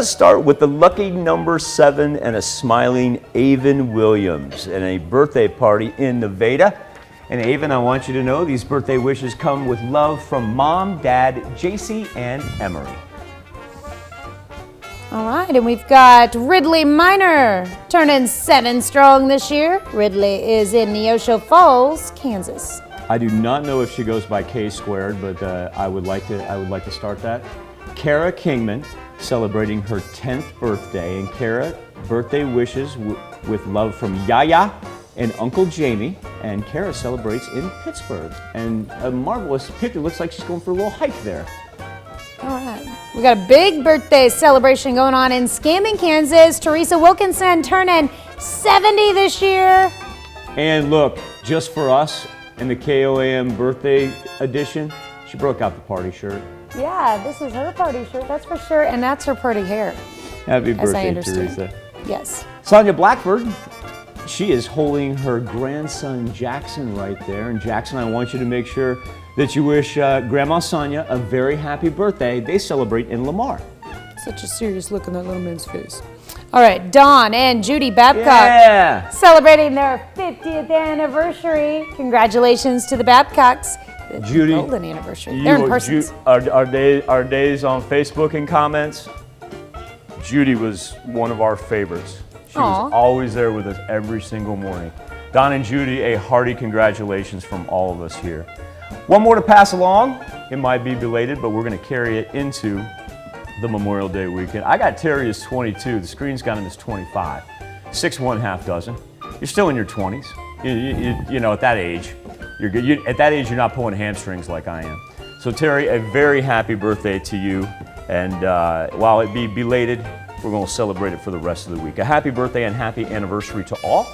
Let's start with the lucky number 7 and a smiling Avon Williams and a birthday party in Nevada. And Avon, I want you to know these birthday wishes come with love from Mom, Dad, JC, and Emery. All right, and we've got Ridley Miner turning 7 strong this year. Ridley is in Neosho Falls, Kansas. I do not know if she goes by K squared, but I would like to start that. Kara Kingman celebrating her 10th birthday, and Kara, birthday wishes with love from Yaya and Uncle Jamie, and Kara celebrates in Pittsburgh. And a marvelous picture, looks like she's going for a little hike there. All right, we got a big birthday celebration going on in Scammon, Kansas. Theresa Wilkinson turning 70 this year. And look, just for us in the KOAM birthday edition, she broke out the party shirt. Yeah, this is her party shirt, that's for sure, and that's her party hair. Happy as I birthday, understand. Theresa. Yes. Sonia Blackford, she is holding her grandson Jackson right there. And Jackson, I want you to make sure that you wish Grandma Sonia a very happy birthday. They celebrate in Lamar. Such a serious look on that little man's face. All right, Dawn and Judy Babcock celebrating their 50th anniversary. Congratulations to the Babcocks. Judy, golden anniversary. They're in person. Our days on Facebook and comments, Judy was one of our favorites. She was always there with us every single morning. Don and Judy, a hearty congratulations from all of us here. One more to pass along. It might be belated, but we're going to carry it into the Memorial Day weekend. I got Terry as 22. The screen's got him as 25. 6'1" half dozen. You're still in your 20s. You know, at that age, you're good. At that age, you're not pulling hamstrings like I am. So Terry, a very happy birthday to you. And while it be belated, we're going to celebrate it for the rest of the week. A happy birthday and happy anniversary to all.